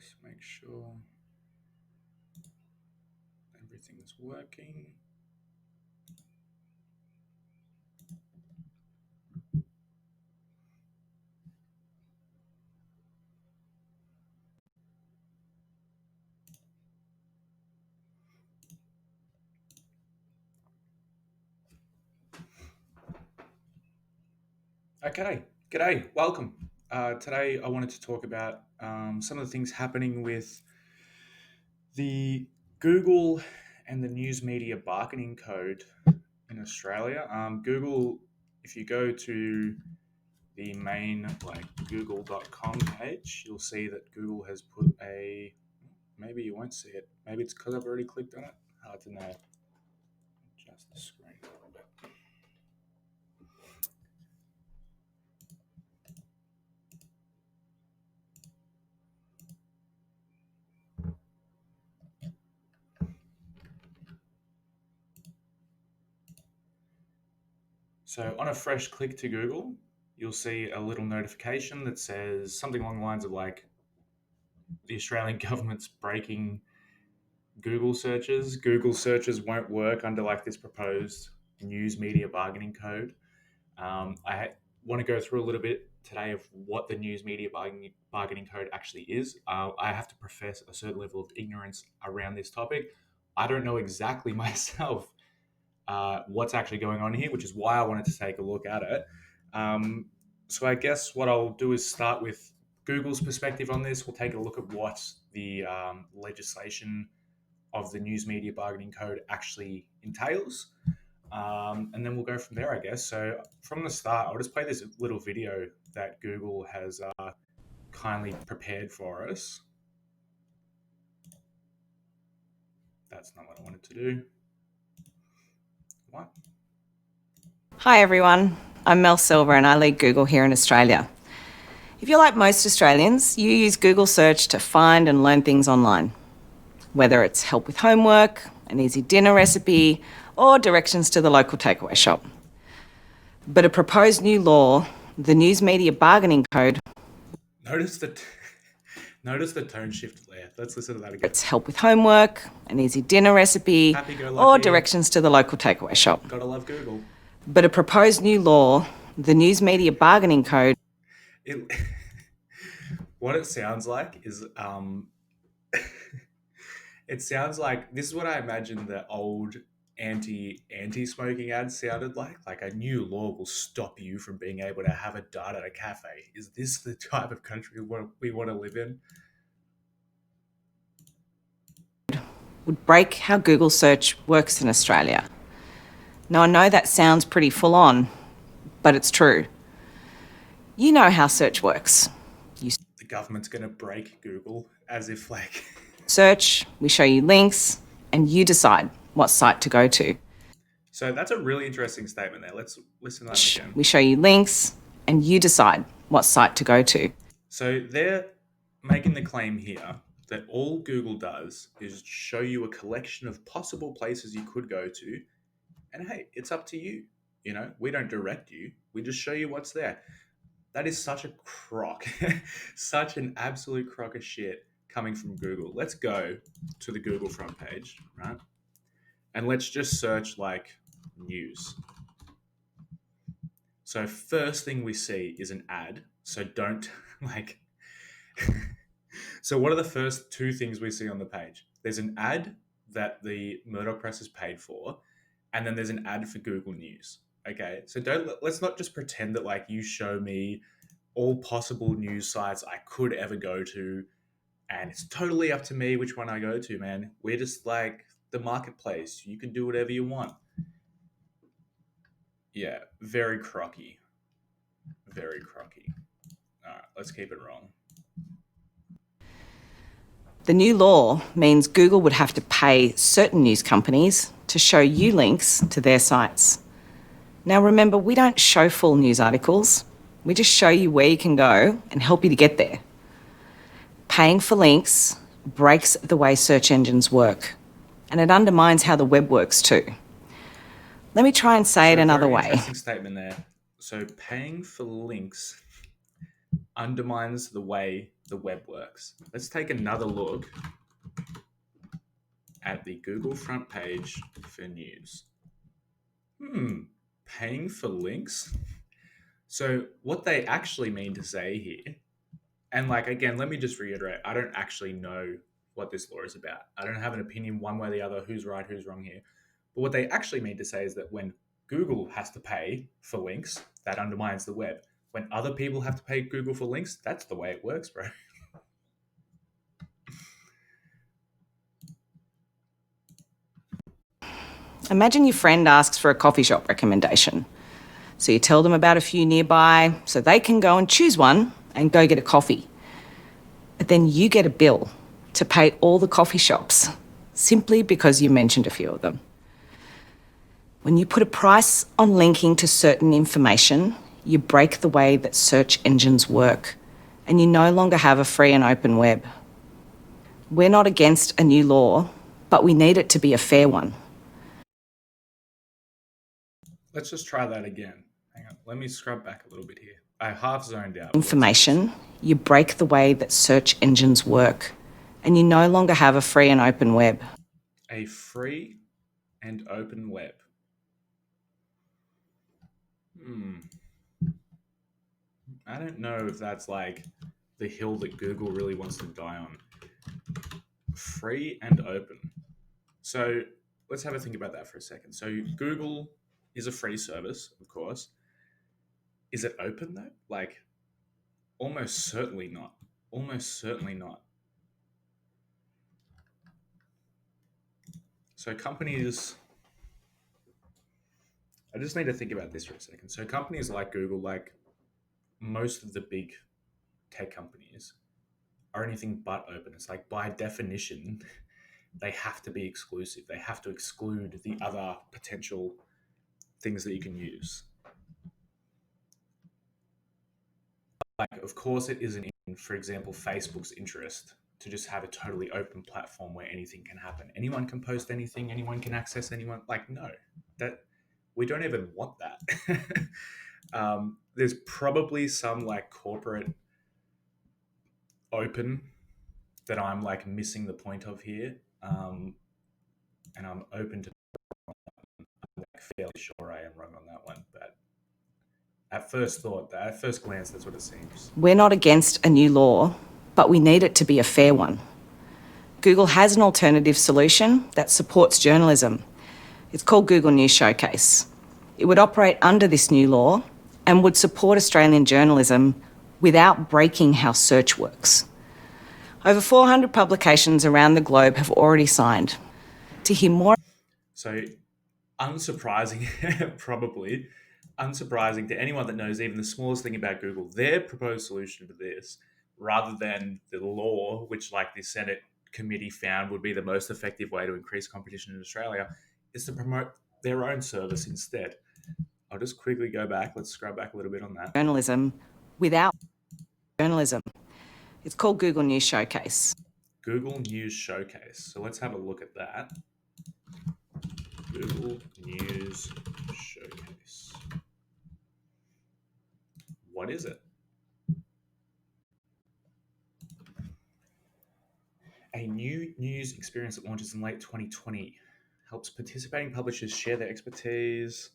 Just make sure everything's working. Okay, g'day, welcome. Today I wanted to talk about some of the things happening with the Google and the news media bargaining code in Australia. Google, if you go to the main google.com page, you'll see that Google has put maybe you won't see it. Maybe it's because I've already clicked on it. Hard to know. Adjust the screen a little bit. So on a fresh click to Google, you'll see a little notification that says something along the lines of the Australian government's breaking Google searches. Google searches won't work under this proposed news media bargaining code. I want to go through a little bit today of what the news media bargaining code actually is. I have to profess a certain level of ignorance around this topic. I don't know exactly myself what's actually going on here, which is why I wanted to take a look at it. So I guess what I'll do is start with Google's perspective on this. We'll take a look at what the legislation of the news media bargaining code actually entails. And then we'll go from there, I guess. So from the start, I'll just play this little video that Google has kindly prepared for us. That's not what I wanted to do. What? Hi everyone, I'm Mel Silver and I lead Google here in Australia. If you're like most Australians, you use Google search to find and learn things online. Whether it's help with homework, an easy dinner recipe, or directions to the local takeaway shop. But a proposed new law, the News Media Bargaining Code, Notice the tone shift there. Let's listen to that again. it's help with homework, an easy dinner recipe, or directions to the local takeaway shop. Gotta love Google. But a proposed new law, the News Media Bargaining Code, what it sounds like is it sounds like this is what I imagine the old anti-smoking ads sounded like a new law will stop you from being able to have a dart at a cafe. Is this the type of country we want to live in? would break how Google search works in Australia. Now, I know that sounds pretty full on, but it's true. You know how search works. The government's going to break Google as if search, we show you links, and you decide what site to go to. So that's a really interesting statement there. Let's listen to that again. We show you links, and you decide what site to go to. So they're making the claim here that all Google does is show you a collection of possible places you could go to, and hey, it's up to you. You know, we don't direct you. We just show you what's there. That is such a crock, such an absolute crock of shit coming from Google. Let's go to the Google front page, right? And let's just search news. So first thing we see is an ad. So don't So what are the first two things we see on the page? There's an ad that the Murdoch Press has paid for, and then there's an ad for Google News. Okay, so let's not just pretend that you show me all possible news sites I could ever go to, and it's totally up to me which one I go to, man. We're just like the marketplace. You can do whatever you want. Yeah, very crocky. Very crocky. All right, let's keep it wrong. The new law means Google would have to pay certain news companies to show you links to their sites. Now remember, we don't show full news articles. We just show you where you can go and help you to get there. Paying for links breaks the way search engines work, and it undermines how the web works too. Let me try and say it another way. Interesting statement there. So paying for links undermines the way the web works. Let's take another look at the Google front page for news. Paying for links? So, what they actually mean to say here, and like, again, let me just reiterate, I don't actually know what this law is about. I don't have an opinion one way or the other, who's right, who's wrong here. But what they actually mean to say is that when Google has to pay for links, that undermines the web. When other people have to pay Google for links, that's the way it works, bro. Imagine your friend asks for a coffee shop recommendation. So you tell them about a few nearby so they can go and choose one and go get a coffee. But then you get a bill to pay all the coffee shops simply because you mentioned a few of them. When you put a price on linking to certain information, you break the way that search engines work, and you no longer have a free and open web. We're not against a new law, but we need it to be a fair one. Let's just try that again. Hang on. Let me scrub back a little bit here. I half zoned out. Information, you break the way that search engines work, and you no longer have a free and open web. A free and open web. I don't know if that's like the hill that Google really wants to die on. Free and open. So let's have a think about that for a second. So Google is a free service, of course. Is it open though? Like, almost certainly not. Almost certainly not. So companies, I just need to think about this for a second. So companies like Google, like most of the big tech companies, are anything but open. It's like by definition, they have to be exclusive. They have to exclude the other potential things that you can use. Like, of course, it isn't in, for example, Facebook's interest to just have a totally open platform where anything can happen. Anyone can post anything, anyone can access anyone. Like, no, that we don't even want that. There's probably some like corporate open that I'm like missing the point of here. And I'm open to like fairly sure I am wrong on that one, but at first thought, at first glance, that's what it seems. We're not against a new law, but we need it to be a fair one. Google has an alternative solution that supports journalism. It's called Google News Showcase. It would operate under this new law and would support Australian journalism without breaking how search works. Over 400 publications around the globe have already signed. To hear more... So, unsurprising, probably, unsurprising to anyone that knows even the smallest thing about Google, their proposed solution to this, rather than the law, which like the Senate committee found would be the most effective way to increase competition in Australia, is to promote their own service instead. I'll just quickly go back. Let's scrub back a little bit on that. Journalism without journalism. It's called Google News Showcase. Google News Showcase. So let's have a look at that. Google News Showcase. What is it? A new news experience that launches in late 2020 helps participating publishers share their expertise.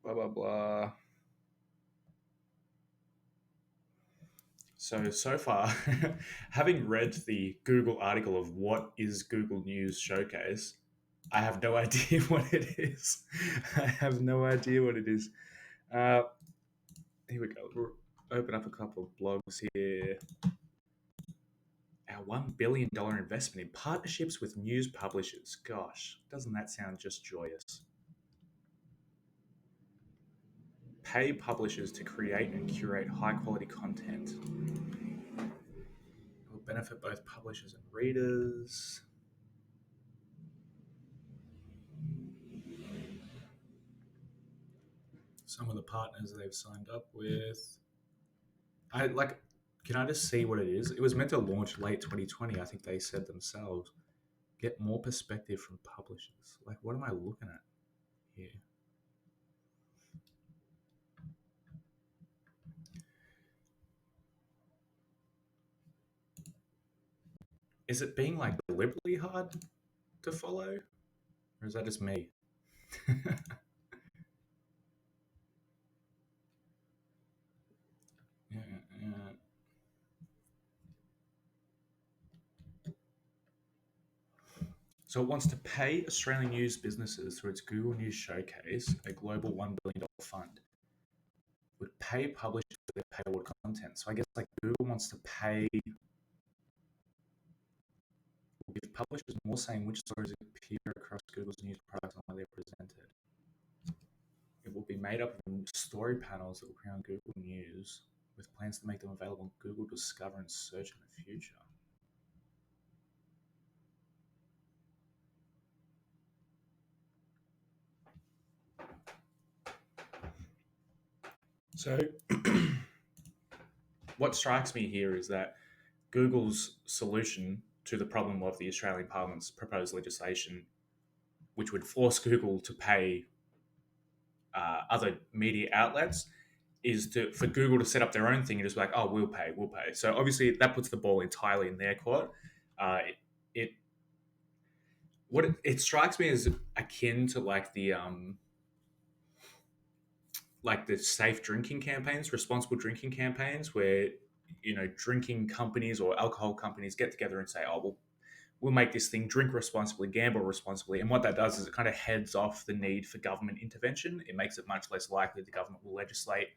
Blah, blah, blah. So far, having read the Google article of what is Google News Showcase, I have no idea what it is. I have no idea what it is. Here we go. We'll open up a couple of blogs here. Our $1 billion investment in partnerships with news publishers. Gosh, doesn't that sound just joyous? Pay publishers to create and curate high quality content. It will benefit both publishers and readers. Some of the partners they've signed up with. Can I just see what it is? It was meant to launch late 2020, I think they said themselves. Get more perspective from publishers. Like, what am I looking at here? Is it being like deliberately hard to follow, or is that just me? Yeah, yeah. So it wants to pay Australian news businesses through its Google News Showcase, a global $1 billion fund. Would pay publishers for their paywall content. So I guess like Google wants to pay, give publishers more saying which stories appear across Google's news products and how they're presented. It will be made up of story panels that will appear on Google News, with plans to make them available on Google Discover and Search in the future. So, what strikes me here is that Google's solution to the problem of the Australian Parliament's proposed legislation, which would force Google to pay other media outlets, is for Google to set up their own thing and just be like, oh, we'll pay, we'll pay. So obviously that puts the ball entirely in their court. It what it strikes me as akin to like the safe drinking campaigns, responsible drinking campaigns, where drinking companies or alcohol companies get together and say, oh, we'll make this thing, drink responsibly, gamble responsibly. And what that does is it kind of heads off the need for government intervention. It makes it much less likely the government will legislate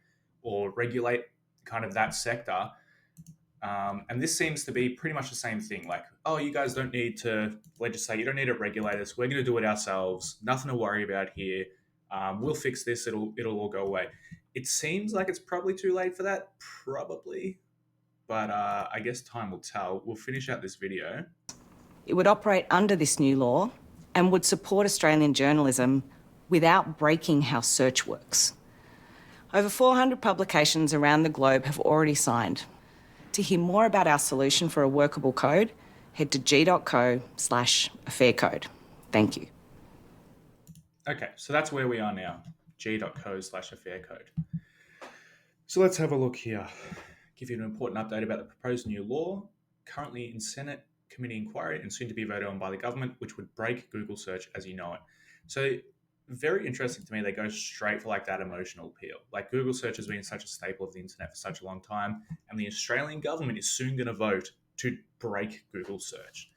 or regulate kind of that sector. And this seems to be pretty much the same thing. Like, oh, you guys don't need to legislate. You don't need to regulate us. We're going to do it ourselves. Nothing to worry about here. We'll fix this. It'll all go away. It seems like it's probably too late for that. Probably. But I guess time will tell. We'll finish out this video. It would operate under this new law and would support Australian journalism without breaking how search works. Over 400 publications around the globe have already signed. To hear more about our solution for a workable code, head to g.co/affaircode. Thank you. Okay, so that's where we are now, g.co/affaircode. So let's have a look here. Give you an important update about the proposed new law, currently in Senate committee inquiry and soon to be voted on by the government, which would break Google search as you know it. So very interesting to me, they go straight for like that emotional appeal. Like Google search has been such a staple of the internet for such a long time, and the Australian government is soon going to vote to break Google search.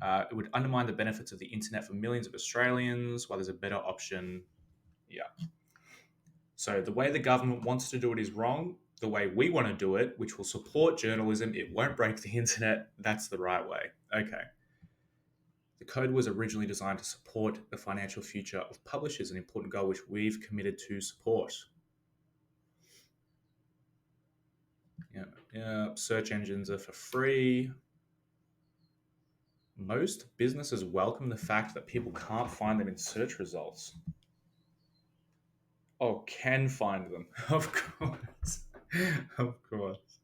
It would undermine the benefits of the internet for millions of Australians, while there's a better option. Yeah. So the way the government wants to do it is wrong. The way we want to do it, which will support journalism, it won't break the internet, that's the right way. Okay. The code was originally designed to support the financial future of publishers, an important goal which we've committed to support. Yeah. Search engines are for free. Most businesses welcome the fact that people can't find them in search results. Oh, can find them. Of course. Of course.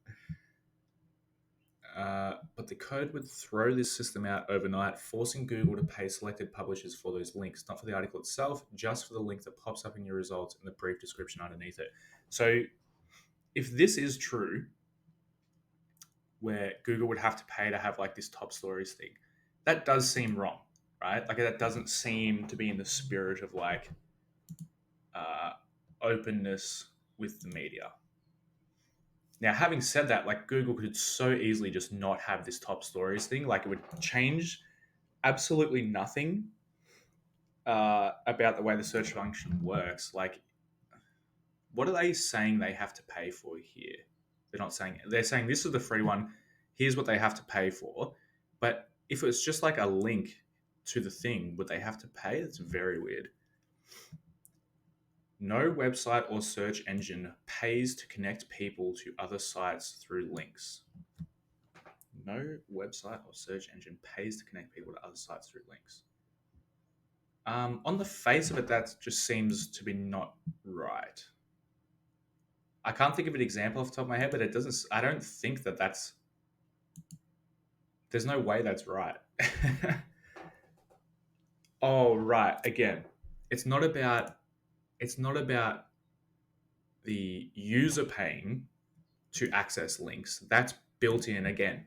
But the code would throw this system out overnight, forcing Google to pay selected publishers for those links, not for the article itself, just for the link that pops up in your results and the brief description underneath it. So if this is true, where Google would have to pay to have like this top stories thing, that does seem wrong, right? Like that doesn't seem to be in the spirit of like openness with the media. Now, having said that, like Google could so easily just not have this top stories thing. Like it would change absolutely nothing about the way the search function works. Like, what are they saying they have to pay for here? They're saying this is the free one. Here's what they have to pay for. But if it's just like a link to the thing, would they have to pay? That's very weird. No website or search engine pays to connect people to other sites through links. No website or search engine pays to connect people to other sites through links. On the face of it, that just seems to be not right. I can't think of an example off the top of my head, but it doesn't. I don't think that's. There's no way that's right. Oh, right. Again, it's not about the user paying to access links. That's built in again.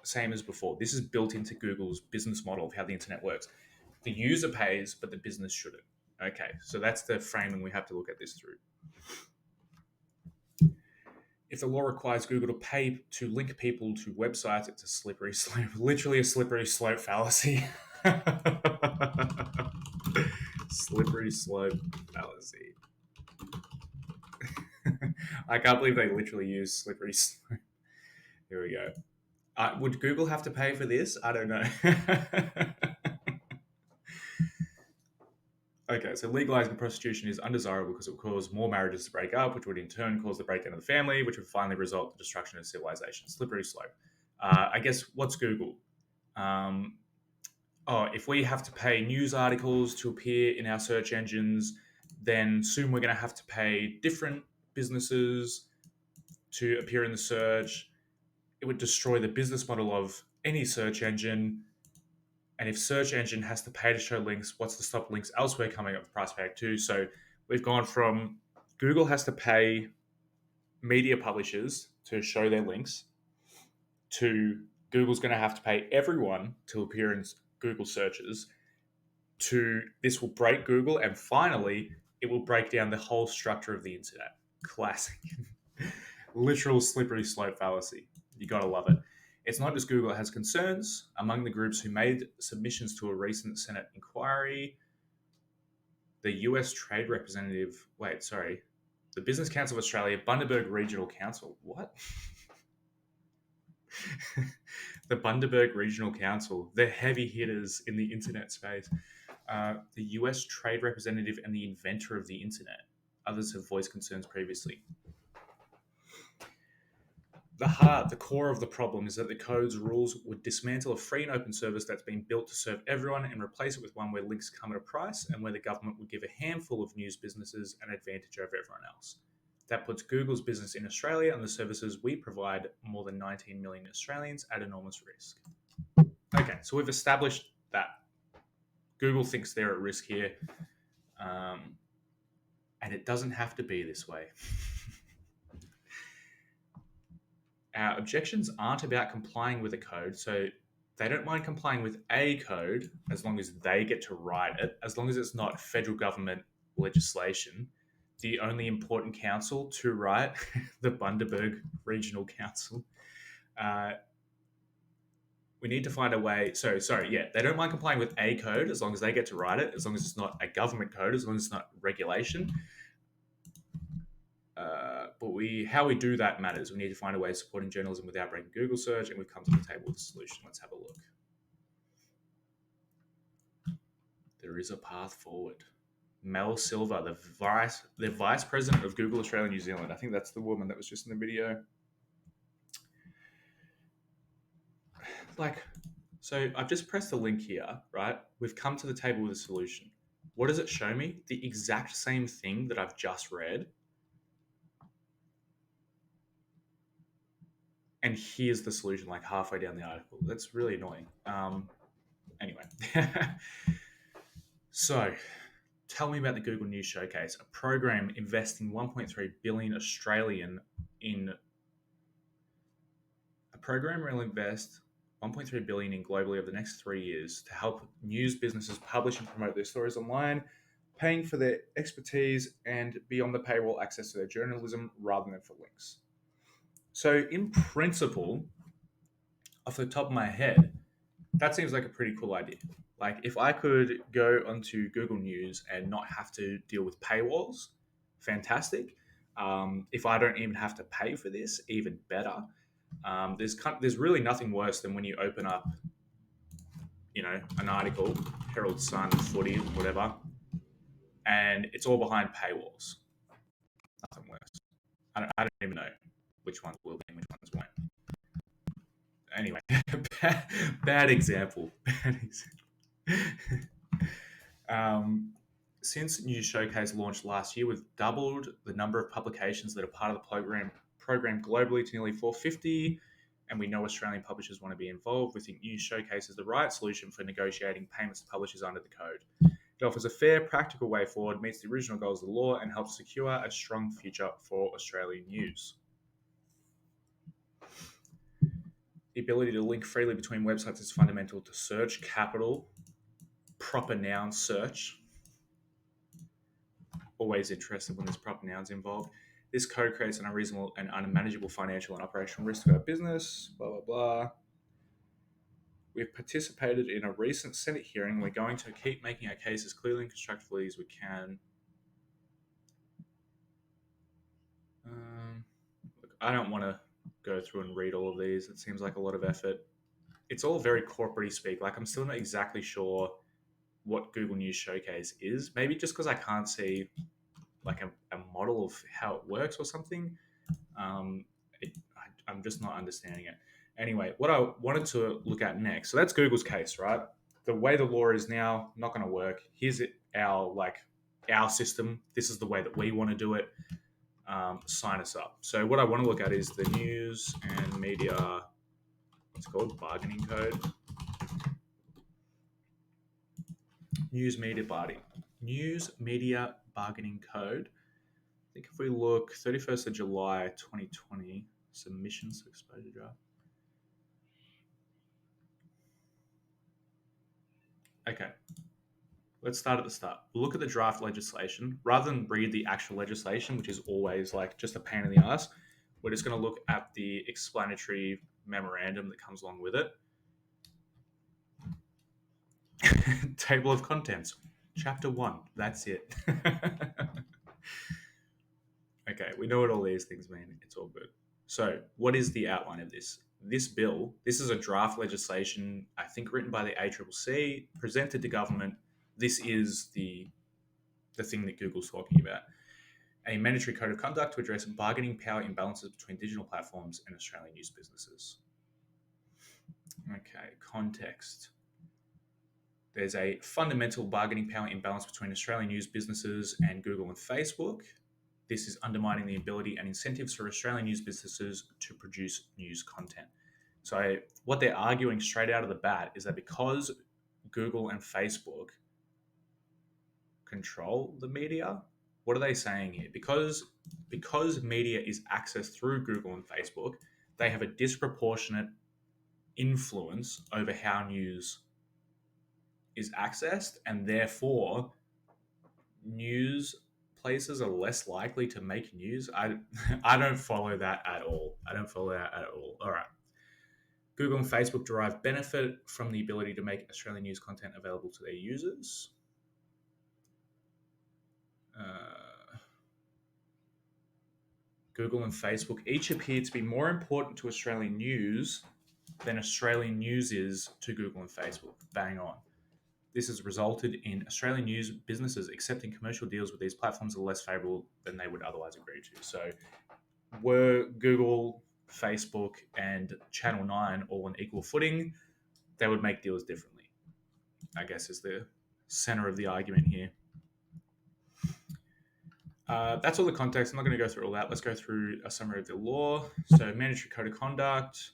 same as before. This is built into Google's business model of how the internet works. The user pays, but the business shouldn't. Okay, so that's the framing we have to look at this through. If the law requires Google to pay to link people to websites, it's a slippery slope. Literally a slippery slope fallacy. Slippery slope fallacy. I can't believe they literally use slippery slope. Here we go. Would Google have to pay for this? I don't know. Okay, so legalizing prostitution is undesirable because it would cause more marriages to break up, which would in turn cause the breakdown of the family, which would finally result in the destruction of civilization. Slippery slope. I guess, what's Google? If we have to pay news articles to appear in our search engines, then soon we're going to have to pay different businesses to appear in the search. It would destroy the business model of any search engine. And if search engine has to pay to show links, what's to stop links elsewhere coming up the price tag too? So we've gone from Google has to pay media publishers to show their links to Google's going to have to pay everyone to appear in Google searches to this will break Google, and finally it will break down the whole structure of the internet. Classic. Literal slippery slope fallacy. You gotta love it. It's not just Google that has concerns. Among the groups who made submissions to a recent Senate inquiry, the US Trade Representative, the Business Council of Australia, Bundaberg Regional Council. What? The Bundaberg Regional Council, the heavy hitters in the internet space. The US Trade Representative and the inventor of the internet. Others have voiced concerns previously. The core of the problem is that the code's rules would dismantle a free and open service that's been built to serve everyone and replace it with one where links come at a price and where the government would give a handful of news businesses an advantage over everyone else. That puts Google's business in Australia and the services we provide more than 19 million Australians at enormous risk. Okay, so we've established that Google thinks they're at risk here, and it doesn't have to be this way. Our objections aren't about complying with a code, so they don't mind complying with a code as long as they get to write it, as long as it's not federal government legislation. The only important council to write, the Bundaberg Regional Council. We need to find a way. They don't mind complying with a code as long as they get to write it, as long as it's not a government code, as long as it's not regulation. But how we do that matters. We need to find a way of supporting journalism without breaking Google search, and we've come to the table with a solution. Let's have a look. There is a path forward. Mel Silver, the vice president of Google Australia New Zealand. I think that's the woman that was just in the video. So I've just pressed the link here, right? We've come to the table with a solution. What does it show me? The exact same thing that I've just read. And here's the solution, like halfway down the article. That's really annoying. Anyway. So, tell me about the Google News Showcase, a program investing 1.3 billion Australian in... A program will invest 1.3 billion in globally over the next 3 years to help news businesses publish and promote their stories online, paying for their expertise and beyond the paywall access to their journalism rather than for links. So in principle, off the top of my head, that seems like a pretty cool idea. Like if I could go onto Google News and not have to deal with paywalls, fantastic. If I don't even have to pay for this, even better. There's really nothing worse than when you open up, an article, Herald Sun, Footy, whatever, and it's all behind paywalls. Nothing worse. I don't even know which ones will be and which ones won't. Anyway, bad example. Since News Showcase launched last year, we've doubled the number of publications that are part of the program globally to nearly 450, and we know Australian publishers want to be involved. We think News Showcase is the right solution for negotiating payments to publishers under the code. It offers a fair, practical way forward, meets the original goals of the law, and helps secure a strong future for Australian news. The ability to link freely between websites is fundamental to search, capital, proper noun search. Always interested when there's proper nouns involved. This code creates an unreasonable and unmanageable financial and operational risk to our business, blah, blah, blah. We've participated in a recent Senate hearing. We're going to keep making our case as clearly and constructively as we can. Look, I don't want to go through and read all of these. It seems like a lot of effort. It's all very corporate speak. Like, I'm still not exactly sure what Google News Showcase is. Maybe just because I can't see like a model of how it works or something. I'm just not understanding it. Anyway, what I wanted to look at next. So that's Google's case, right? The way the law is now, not going to work. Here's our system. This is the way that we want to do it. Sign us up. So what I want to look at is the News and Media. What's it called? Bargaining Code. News Media Bargaining Code. I think if we look 31st of July 2020, submissions to exposure draft. Okay, let's start at the start. We'll look at the draft legislation. Rather than read the actual legislation, which is always like just a pain in the ass, we're just going to look at the explanatory memorandum that comes along with it. Table of contents, chapter 1. That's it. Okay, we know what all these things mean. It's all good. So, what is the outline of this? This bill, this is a draft legislation, I think written by the ACCC, presented to government. This is the thing that Google's talking about. A mandatory code of conduct to address bargaining power imbalances between digital platforms and Australian news businesses. Okay, context. There's a fundamental bargaining power imbalance between Australian news businesses and Google and Facebook. This is undermining the ability and incentives for Australian news businesses to produce news content. So what they're arguing straight out of the bat is that because Google and Facebook control the media, what are they saying here? Because media is accessed through Google and Facebook, they have a disproportionate influence over how news is accessed, and therefore news places are less likely to make news. I don't follow that at all. All right. Google and Facebook derive benefit from the ability to make Australian news content available to their users. Google and Facebook each appear to be more important to Australian news than Australian news is to Google and Facebook. Bang on. This has resulted in Australian news businesses accepting commercial deals with these platforms are less favourable than they would otherwise agree to. So were Google, Facebook, and Channel 9 all on equal footing, they would make deals differently, I guess is the centre of the argument here. That's all the context. I'm not going to go through all that. Let's go through a summary of the law. So mandatory code of conduct,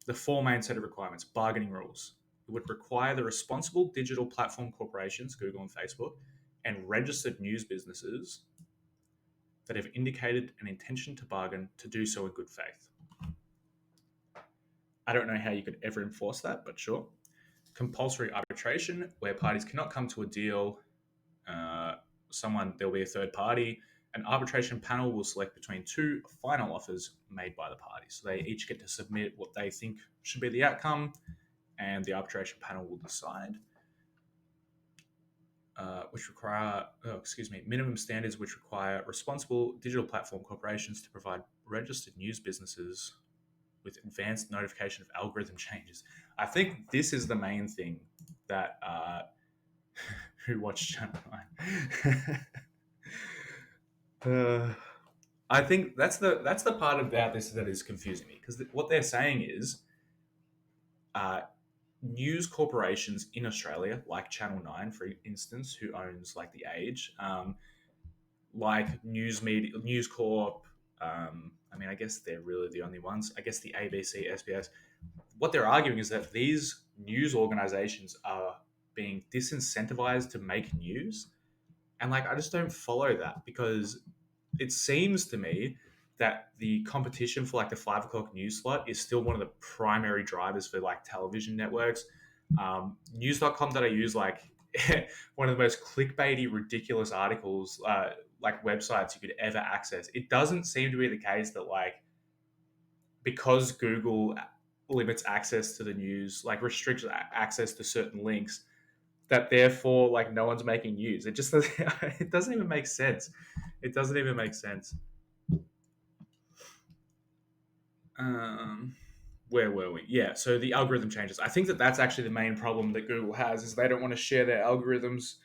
the four main set of requirements, bargaining rules. It would require the responsible digital platform corporations, Google and Facebook, and registered news businesses that have indicated an intention to bargain to do so in good faith. I don't know how you could ever enforce that, but sure. Compulsory arbitration, where parties cannot come to a deal. There'll be a third party. An arbitration panel will select between two final offers made by the parties. So they each get to submit what they think should be the outcome, and the arbitration panel will decide. Minimum standards which require responsible digital platform corporations to provide registered news businesses with advanced notification of algorithm changes. I think this is the main thing that who watched Channel 9. I think that's the part about this that is confusing me, because what they're saying is news corporations in Australia, like Channel 9, for instance, who owns like The Age, like News Corp. I guess they're really the only ones. I guess the ABC, SBS. What they're arguing is that these news organizations are being disincentivized to make news. And I just don't follow that, because it seems to me that the competition for like the 5 o'clock news slot is still one of the primary drivers for like television networks. News.com.au is like one of the most clickbaity, ridiculous articles, like websites you could ever access. It doesn't seem to be the case that like because Google limits access to the news, like restricts access to certain links, that therefore like no one's making news. It just it doesn't even make sense. It doesn't even make sense. Um, where were we? Yeah, so the algorithm changes. I think that that's actually the main problem that Google has is they don't want to share their algorithms.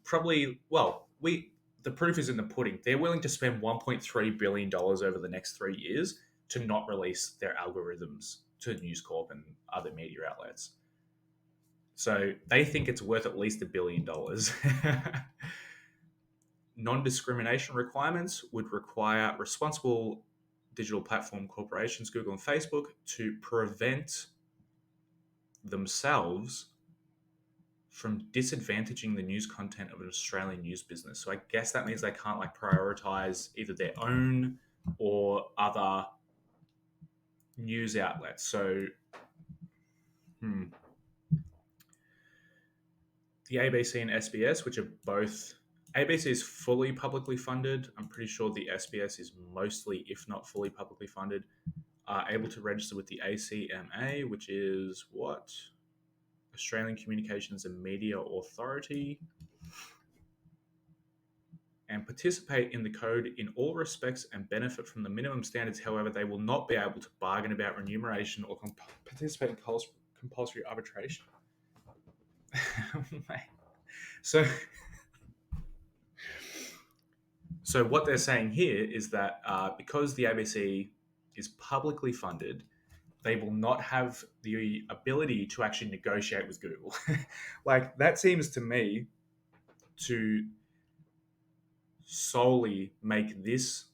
Probably, well, we the proof is in the pudding. They're willing to spend $1.3 billion over the next 3 years to not release their algorithms to News Corp and other media outlets. So they think it's worth at least $1 billion. Non-discrimination requirements would require responsible digital platform corporations, Google and Facebook, to prevent themselves from disadvantaging the news content of an Australian news business. So I guess that means they can't like prioritize either their own or other news outlets. So the ABC and SBS, which are both ABC is fully publicly funded. I'm pretty sure the SBS is mostly, if not fully publicly funded, are able to register with the ACMA, which is what? Australian Communications and Media Authority, and participate in the code in all respects and benefit from the minimum standards. However, they will not be able to bargain about remuneration or participate in compulsory arbitration. so, so what they're saying here is that because the ABC is publicly funded, they will not have the ability to actually negotiate with Google. Like that seems to me to solely make this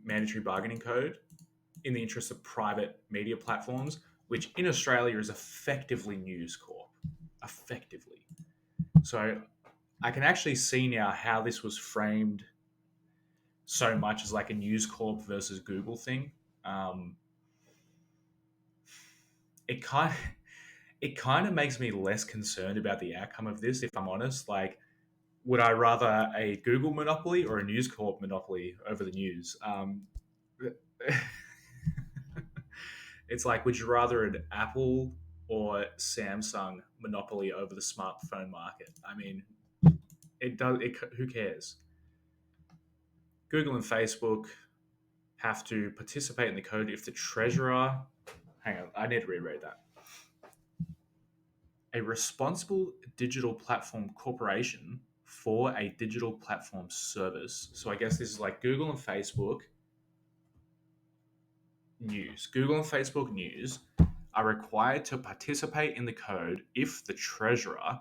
mandatory bargaining code in the interest of private media platforms, which in Australia is effectively News Corp. Effectively. So I can actually see now how this was framed so much as like a News Corp versus Google thing. It kind of, it kind of makes me less concerned about the outcome of this, if I'm honest. Like, would I rather a Google monopoly or a News Corp monopoly over the news? It's like, would you rather an Apple or Samsung monopoly over the smartphone market? I mean, it does. Who cares? Google and Facebook have to participate in the code if the treasurer. Hang on, I need to reread that. A responsible digital platform corporation for a digital platform service. So I guess this is like Google and Facebook News. Google and Facebook News are required to participate in the code if the treasurer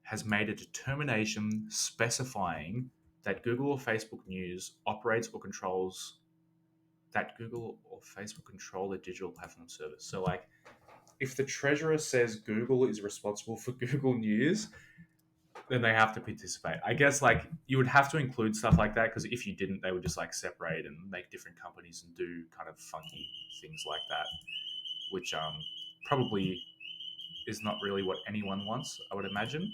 has made a determination specifying that Google or Facebook News operates or controls that Google or Facebook control the digital platform service. So like if the treasurer says Google is responsible for Google News, then they have to participate. I guess like you would have to include stuff like that because if you didn't, they would just like separate and make different companies and do kind of funky things like that, which probably is not really what anyone wants, I would imagine.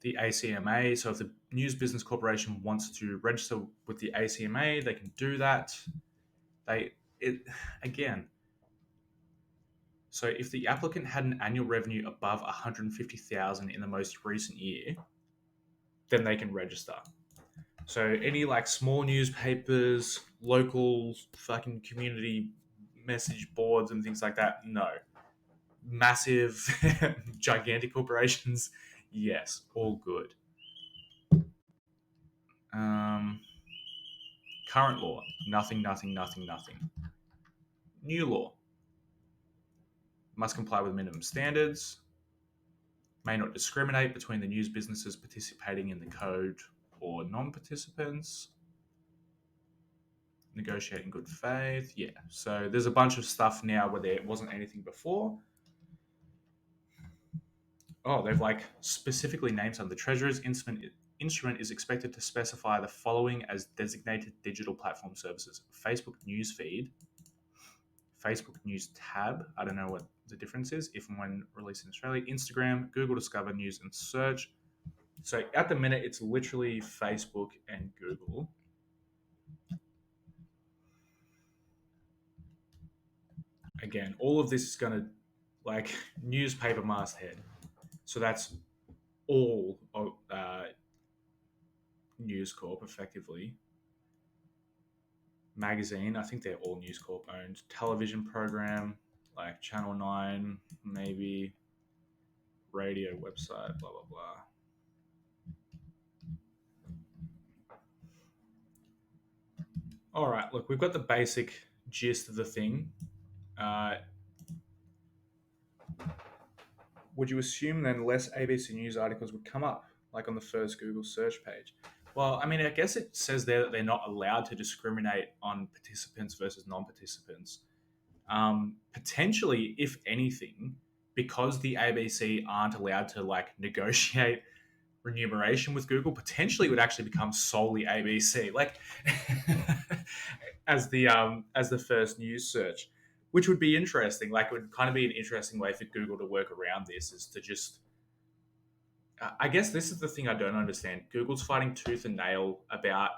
The ACMA, so if the News Business Corporation wants to register with the ACMA, they can do that. Again, so if the applicant had an annual revenue above 150,000 in the most recent year, then they can register. So any like small newspapers, local fucking community message boards and things like that, no. Massive, gigantic corporations, yes, all good. Current law, nothing, nothing, nothing, nothing. New law, must comply with minimum standards, may not discriminate between the news businesses participating in the code or non-participants, negotiate in good faith. Yeah, so there's a bunch of stuff now where there wasn't anything before. Oh, they've like specifically named some. The treasurer's instrument is expected to specify the following as designated digital platform services: Facebook Newsfeed, Facebook News Tab. I don't know what the difference is if and when released in Australia. Instagram, Google Discover, News and Search. So at the minute, it's literally Facebook and Google. Again, all of this is going to like newspaper masthead. So that's all News Corp effectively. Magazine, I think they're all News Corp owned. Television program, like Channel 9, maybe. Radio website, blah, blah, blah. All right, look, we've got the basic gist of the thing. Uh, would you assume then less ABC News articles would come up, like on the first Google search page? Well, I mean, I guess it says there that they're not allowed to discriminate on participants versus non participants. Potentially, if anything, because the ABC aren't allowed to like negotiate remuneration with Google, potentially it would actually become solely ABC, like as the first news search, which would be interesting. Like, it would kind of be an interesting way for Google to work around this, is to just. I guess this is the thing I don't understand. Google's fighting tooth and nail about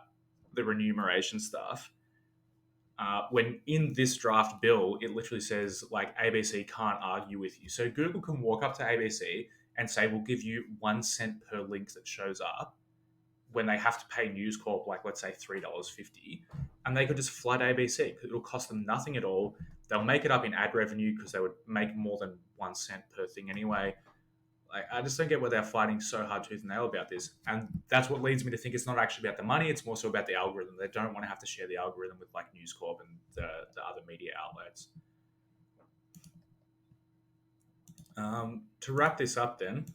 the remuneration stuff, when in this draft bill, it literally says like ABC can't argue with you. So Google can walk up to ABC and say, we'll give you 1 cent per link that shows up, when they have to pay News Corp, like, let's say $3.50. And they could just flood ABC because it'll cost them nothing at all. They'll make it up in ad revenue because they would make more than 1 cent per thing anyway. Like, I just don't get why they're fighting so hard tooth and nail about this. And that's what leads me to think it's not actually about the money. It's more so about the algorithm. They don't want to have to share the algorithm with like News Corp and the other media outlets. To wrap this up then,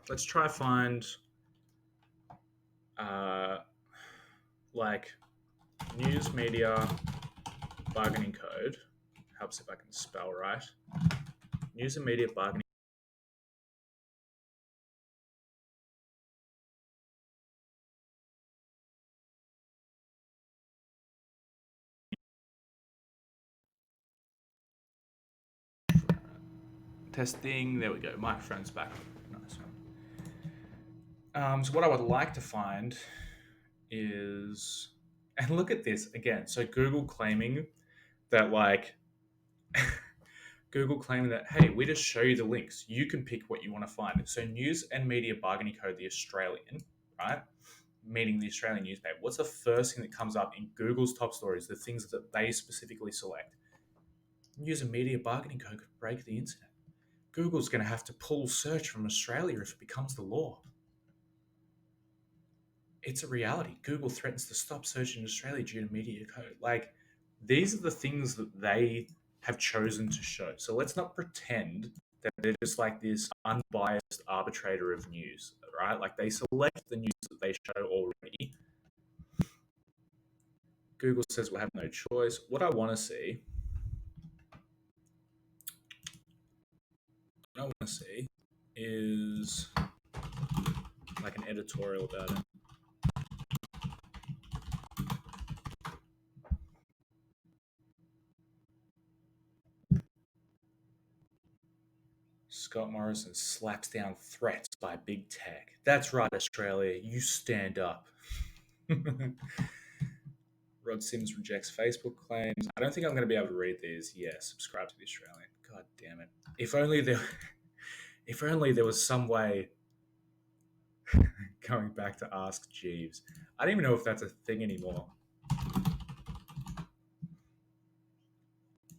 let's try find like news media bargaining code. Helps if I can spell right. News and media bargaining. Testing. There we go. Microphone's back. Nice one. So what I would like to find is, and look at this again. So Google claiming that like Google claiming that, hey, we just show you the links. You can pick what you want to find. So News and Media Bargaining Code, the Australian, right? Meaning the Australian newspaper. What's the first thing that comes up in Google's top stories? The things that they specifically select. News and Media Bargaining Code could break the internet. Google's going to have to pull search from Australia if it becomes the law. It's a reality. Google threatens to stop search in Australia due to media code. Like, these are the things that they have chosen to show. So let's not pretend that they're just like this unbiased arbitrator of news, right? Like, they select the news that they show already. Google says we'll have no choice. What I want to see, is like an editorial about it. Scott Morrison slaps down threats by big tech. That's right, Australia. You stand up. Rod Sims rejects Facebook claims. I don't think I'm going to be able to read these. Yeah, subscribe to the Australian. God damn it. If only there was some way going back to Ask Jeeves. I don't even know if that's a thing anymore.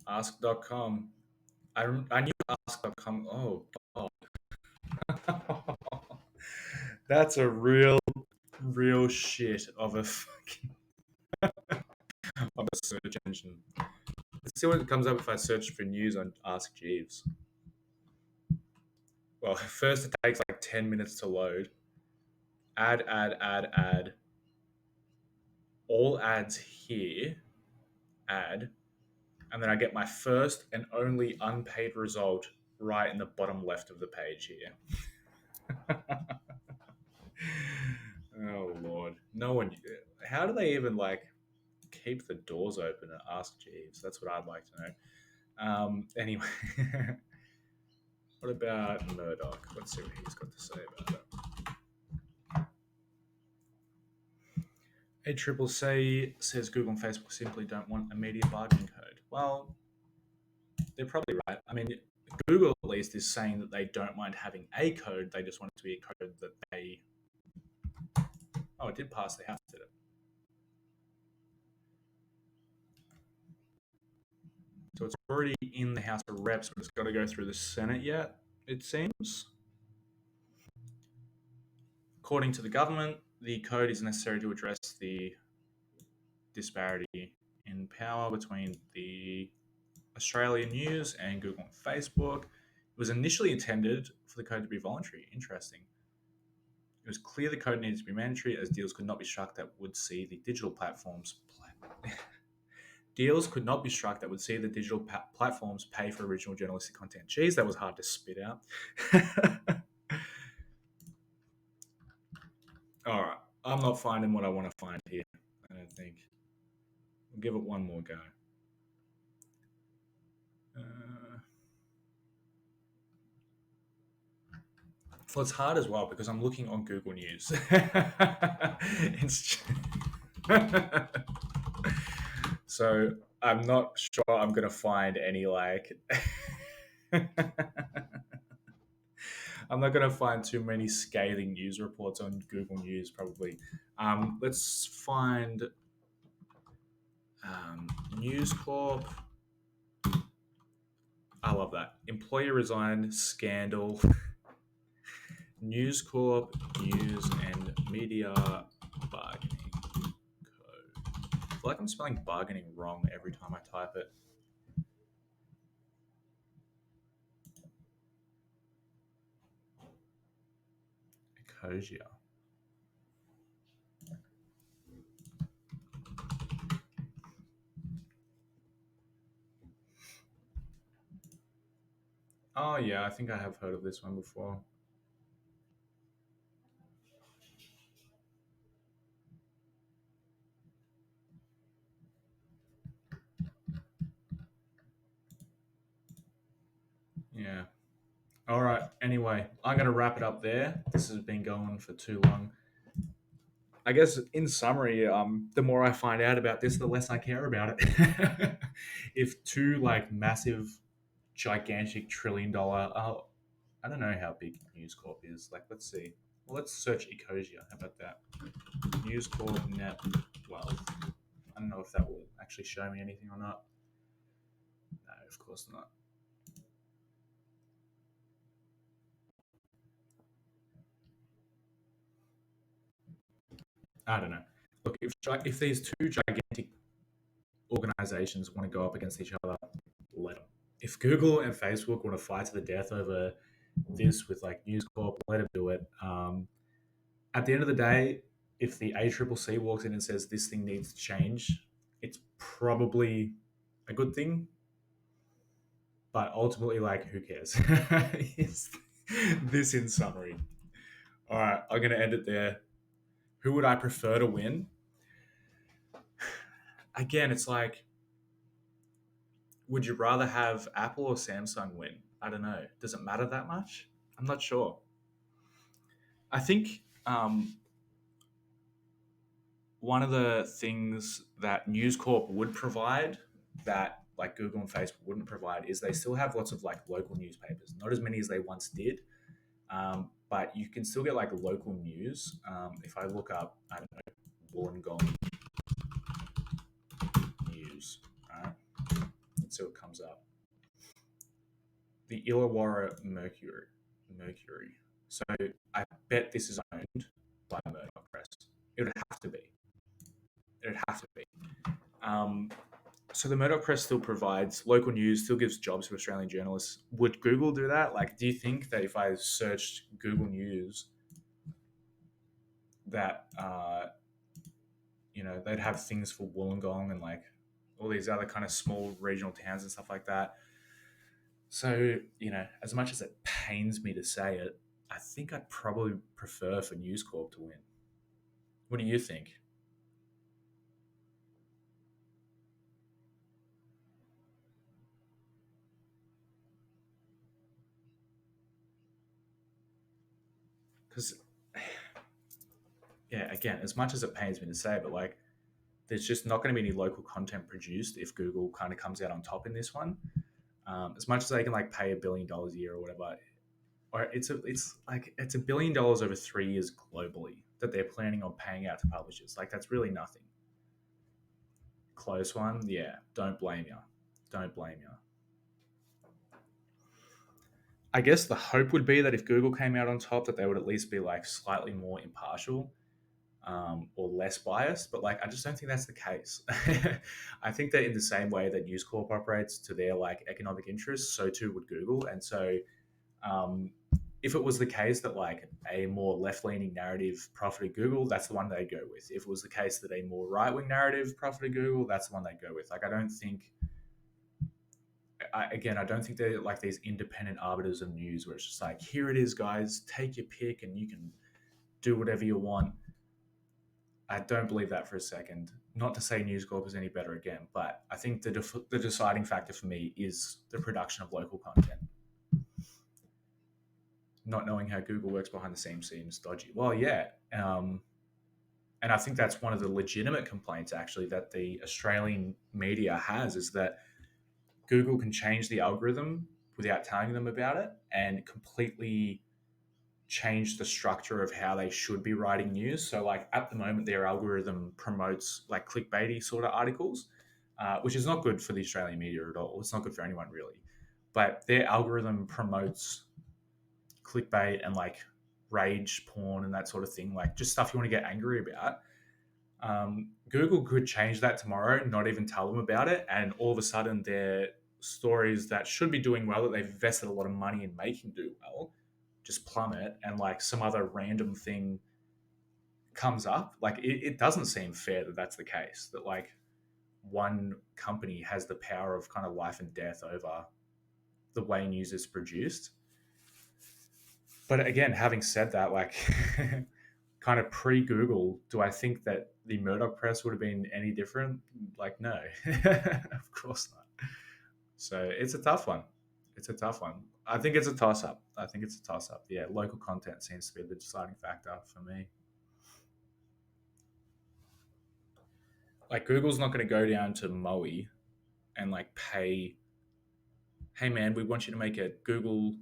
Ask.com. I knew ask.com. Oh, God. That's a real shit of a fucking of a search engine. Let's see what it comes up if I search for news on Ask Jeeves. Well, first it takes like 10 minutes to load. Add. All ads here. Add. And then I get my first and only unpaid result right in the bottom left of the page here. Oh Lord, no one. How do they even like keep the doors open and ask Jeeves? That's what I'd like to know. Anyway, what about Murdoch? Let's see what he's got to say about it. A triple C says Google and Facebook simply don't want a media bargaining code. Well, they're probably right. I mean, Google at least is saying that they don't mind having a code. They just want it to be a code that they. Oh, it did pass the House, did it? So it's already in the House of Reps, but it's got to go through the Senate yet, it seems. According to the government, the code is necessary to address the disparity in power between the Australian news and Google and Facebook. It was initially intended for the code to be voluntary. Interesting. It was clear the code needed to be mandatory as deals could not be struck that would see the digital platforms deals could not be struck that would see the digital platforms pay for original journalistic content. Geez, that was hard to spit out. All right, I'm not finding what I want to find here. I don't think. We'll give it one more go. Uh, well, it's hard as well because I'm looking on Google News. It's so I'm not sure I'm gonna find any like. I'm not gonna find too many scathing news reports on Google News. Probably. Let's find News Corp. I love that. Employee resigned scandal. News Corp, News and Media Bargaining Code. I feel like I'm spelling bargaining wrong every time I type it. Ecosia. Oh yeah, I think I have heard of this one before. Yeah. All right. Anyway, I'm going to wrap it up there. This has been going for too long. I guess in summary, the more I find out about this, the less I care about it. If two like massive, gigantic $1 trillion, I don't know how big News Corp is. Like, let's see. Well, let's search Ecosia. How about that? News Corp net wealth. I don't know if that will actually show me anything or not. No, of course not. I don't know. Look, if these two gigantic organizations want to go up against each other, let them. If Google and Facebook want to fight to the death over this with like News Corp, let them do it. At the end of the day, if the ACCC walks in and says this thing needs to change, it's probably a good thing. But ultimately, like, who cares? Is this in summary? All right, I'm going to end it there. Who would I prefer to win? Again, it's like, would you rather have Apple or Samsung win? I don't know. Does it matter that much? I'm not sure. I think one of the things that News Corp would provide that like Google and Facebook wouldn't provide is they still have lots of like local newspapers. Not as many as they once did, but you can still get like local news. If I look up, I don't know, Wollongong News. All right, let's see what comes up. The Illawarra Mercury. So I bet this is owned by Murdoch Press. It would have to be. It would have to be. Um, so the Murdoch Press still provides local news, still gives jobs to Australian journalists. Would Google do that? Like, do you think that if I searched Google News, that they'd have things for Wollongong and like all these other kind of small regional towns and stuff like that? So as much as it pains me to say it, I think I'd probably prefer for News Corp to win. What do you think? Because yeah, again, as much as it pains me to say, but like, there's just not going to be any local content produced if Google kind of comes out on top in this one. As much as they can like pay $1 billion a year or whatever, or it's $1 billion over 3 years globally that they're planning on paying out to publishers. Like that's really nothing. Close one, yeah. Don't blame you. Don't blame you. I guess the hope would be that if Google came out on top, that they would at least be like slightly more impartial, or less biased. But like, I just don't think that's the case. I think that in the same way that News Corp operates to their like economic interests, so too would Google. And so, um, if it was the case that like a more left-leaning narrative profited Google, that's the one they'd go with. If it was the case that a more right-wing narrative profited Google, that's the one they'd go with. Like, I don't think again, I don't think they're like these independent arbiters of news where it's just like, here it is, guys, take your pick and you can do whatever you want. I don't believe that for a second. Not to say News Corp is any better again, but I think the deciding factor for me is the production of local content. Not knowing how Google works behind the scenes seems dodgy. Well, yeah. And I think that's one of the legitimate complaints, actually, that the Australian media has is that Google can change the algorithm without telling them about it and completely change the structure of how they should be writing news. So, like at the moment, their algorithm promotes like clickbaity sort of articles, which is not good for the Australian media at all. It's not good for anyone really. But their algorithm promotes clickbait and like rage porn and that sort of thing, like just stuff you want to get angry about. Google could change that tomorrow, not even tell them about it, and all of a sudden their stories that should be doing well, that they've invested a lot of money in making do well, just plummet, and like some other random thing comes up. Like it doesn't seem fair that that's the case. That like one company has the power of kind of life and death over the way news is produced. But again, having said that, like kind of pre Google, do I think that the Murdoch press would have been any different? Like, no, of course not. So it's a tough one. It's a tough one. I think it's a toss up. I think it's a toss up. Yeah, local content seems to be the deciding factor for me. Like, Google's not going to go down to Moe and like pay, hey man, we want you to make a Google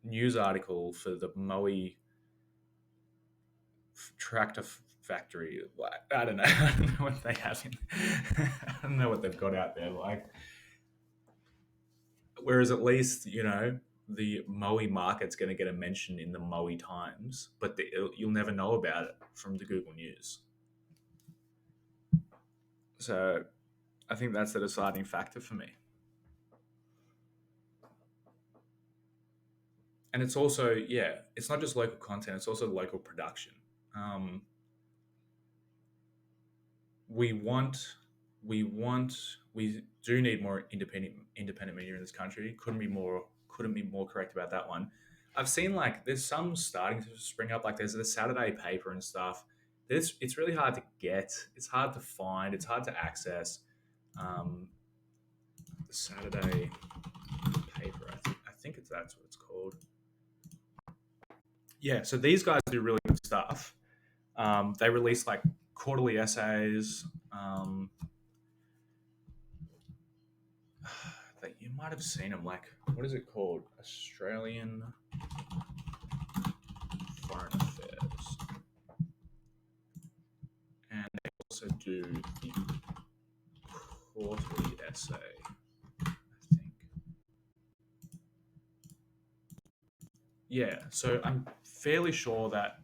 news article for the Moe tractor factory. I don't know. I don't know what they have in. I don't know what they've got out there. Like, whereas at least the Moe market's going to get a mention in the Moe Times, but you'll never know about it from the Google News. So I think that's the deciding factor for me. And it's also, yeah, it's not just local content; it's also local production. Um, we want we want we do need more independent media in this country. Couldn't be more correct about that one. I've seen like there's some starting to spring up. Like there's the Saturday paper and stuff. It's really hard to get. It's hard to find. It's hard to access. Um, the Saturday paper. I think that's what it's called. Yeah. So these guys do really good stuff. They release like quarterly essays. That you might have seen them. Like, what is it called? Australian Foreign Affairs, and they also do the quarterly essay. I think. Yeah. So I'm fairly sure that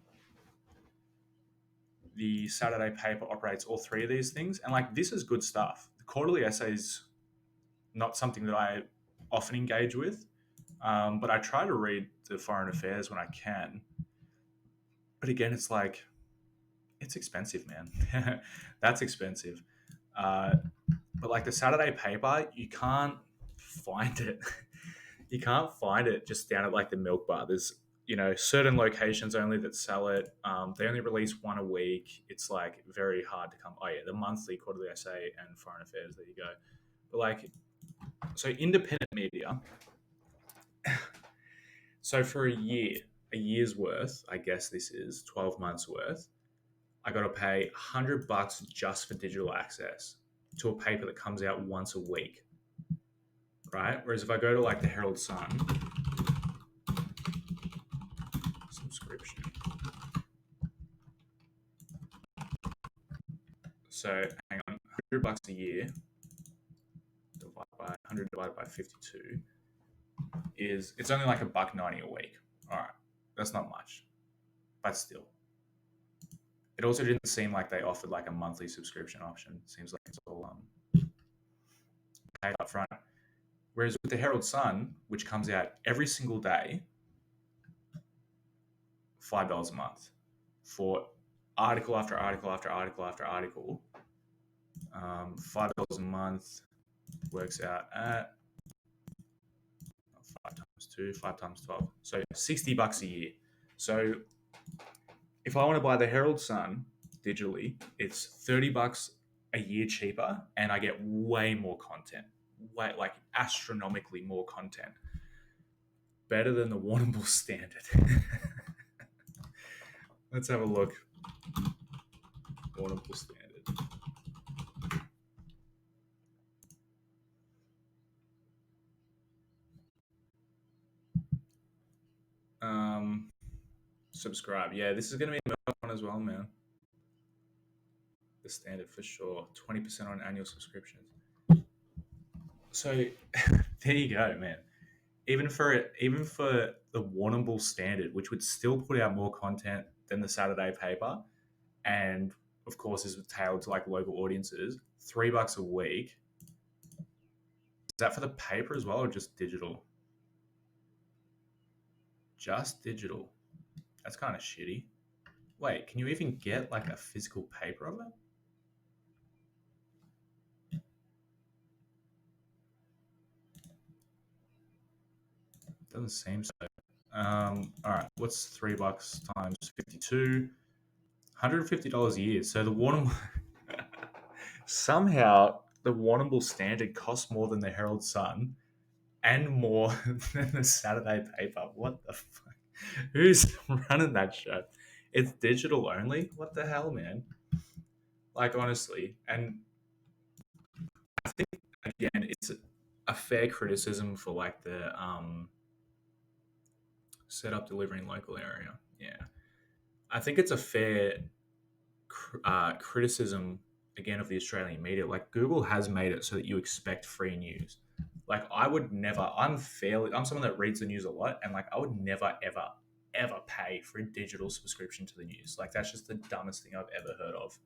the Saturday paper operates all three of these things, and like this is good stuff. The quarterly essays not something that I often engage with, but I try to read the foreign affairs when I can. But again, it's like it's expensive, man. That's expensive. Uh, but like the Saturday paper, you can't find it. You can't find it just down at like the milk bar. certain locations only that sell it. They only release one a week. It's like very hard to come. Oh yeah, the monthly, quarterly essay, and foreign affairs. There you go. But like, so independent media. So for a year's worth, I guess this is 12 months worth. I got to pay $100 just for digital access to a paper that comes out once a week, right? Whereas if I go to like the Herald Sun subscription, so hang on, $100 a year divided by 100 divided by 52 is it's only like $1.90 a week. All right, that's not much, but still, it also didn't seem like they offered like a monthly subscription option. It seems like it's all paid up front. Whereas with the Herald Sun, which comes out every single day, $5 a month for article after article after article after article. $5 a month works out at 5 times 2, 5 times 12. So $60 a year. So if I want to buy the Herald Sun digitally, it's $30 a year cheaper, and I get way more content, way like astronomically more content, better than the Warrnambool Standard. Let's have a look. Warrnambool Standard. Subscribe. Yeah, this is going to be a one as well, man. The Standard for sure. 20% on annual subscriptions. So there you go, man. Even for the Warrnambool Standard, which would still put out more content than the Saturday paper, and of course is tailored to like local audiences, $3 a week. Is that for the paper as well, or just digital? Just digital. That's kind of shitty. Wait, can you even get like a physical paper of it? Doesn't seem so. All right, what's $3 times 52? $150 a year. So the Warrnambool somehow the Warrnambool Standard costs more than the Herald Sun and more than the Saturday paper. What the fuck? Who's running that show? It's digital only. What the hell, man? Like honestly, and I think again, it's a fair criticism for like the set up delivering local area. Yeah, I think it's a fair criticism again of the Australian media. Like Google has made it so that you expect free news. Like I would never. I'm someone that reads the news a lot, and like I would never ever pay for a digital subscription to the news. Like that's just the dumbest thing I've ever heard of.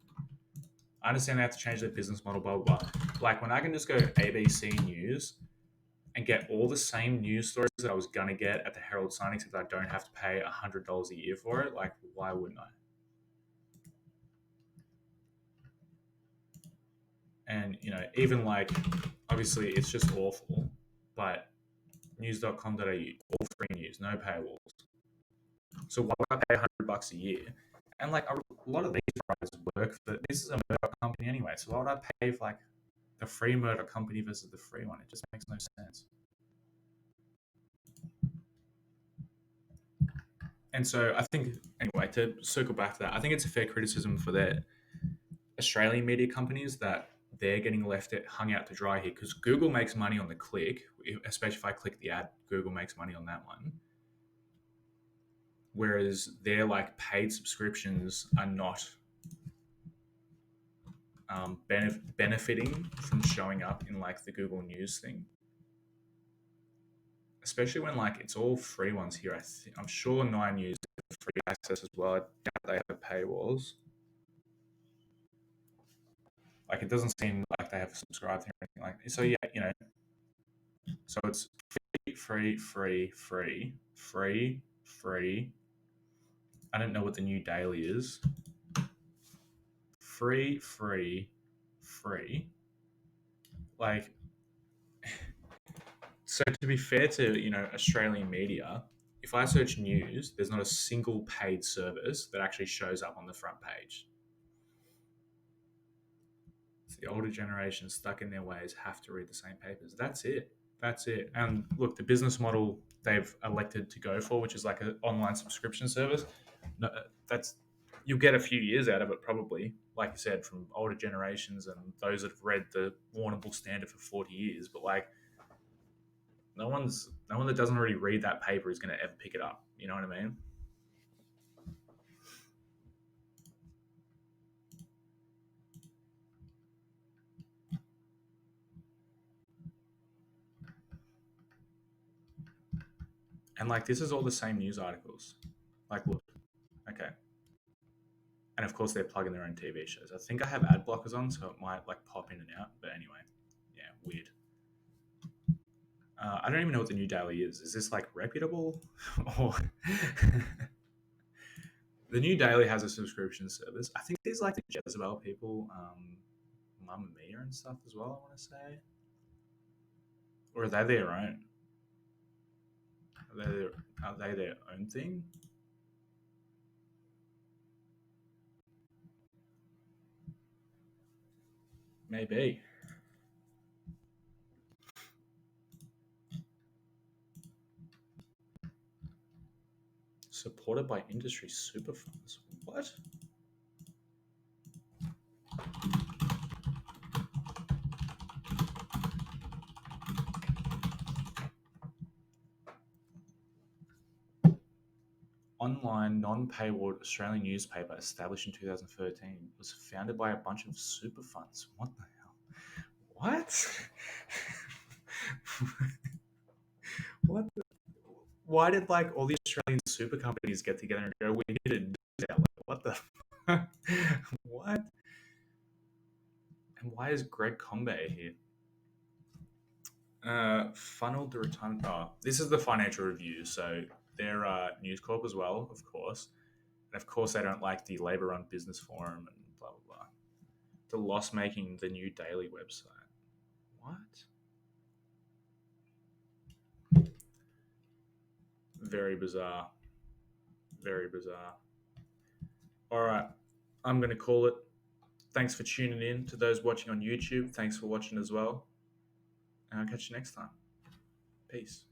I understand they have to change their business model, blah blah blah. Like when I can just go ABC News and get all the same news stories that I was gonna get at the Herald Sun, except I don't have to pay $100 a year for it. Like why wouldn't I? And even like obviously it's just awful, but news.com.au, all free news, no paywalls. So why would I pay $100 a year? And like a lot of these writers work for this is a Murdoch company anyway. So why would I pay for like the free Murdoch company versus the free one? It just makes no sense. And so I think anyway, to circle back to that, I think it's a fair criticism for the Australian media companies that they're getting hung out to dry here because Google makes money on the click, especially if I click the ad, Google makes money on that one. Whereas their like paid subscriptions are not benefiting from showing up in like the Google News thing, especially when like it's all free ones here. I'm sure Nine News have free access as well. I doubt they have paywalls. Like it doesn't seem like they have a subscribe thing or anything like that. So yeah, so it's free. I don't know what the new daily is. Free. Like, so to be fair to Australian media, if I search news, there's not a single paid service that actually shows up on the front page. It's the older generation stuck in their ways have to read the same papers. That's it. That's it. And look, the business model they've elected to go for, which is like an online subscription service, no, that's you'll get a few years out of it probably, like you said, from older generations and those that have read the Warrnambool Standard for 40 years. But like, no one that doesn't already read that paper is going to ever pick it up. You know what I mean? And like, this is all the same news articles. Like, look, okay, and of course they're plugging their own TV shows. I think I have ad blockers on, so it might like pop in and out. But anyway, yeah, weird. I don't even know what the New Daily is. Is this like reputable, or the New Daily has a subscription service? I think there's like the Jezebel people, Mamma Mia and stuff as well. I want to say, or are they their own? Are they their, are they their own thing? Maybe. Supported by industry super funds. What? Online non-paywall Australian newspaper established in 2013 was founded by a bunch of super funds. What the hell? What? What? Why did like all the Australian super companies get together and go, "We need a news outlet"? What the? What? And why is Greg Combet here? Funneled the retirement. Oh, this is the Financial Review, so they're News Corp as well, of course. And of course, they don't like the Labor-run business forum and blah blah blah. The loss-making the New Daily website. What? Very bizarre. Very bizarre. All right, I'm going to call it. Thanks for tuning in. To those watching on YouTube, thanks for watching as well. And I'll catch you next time. Peace.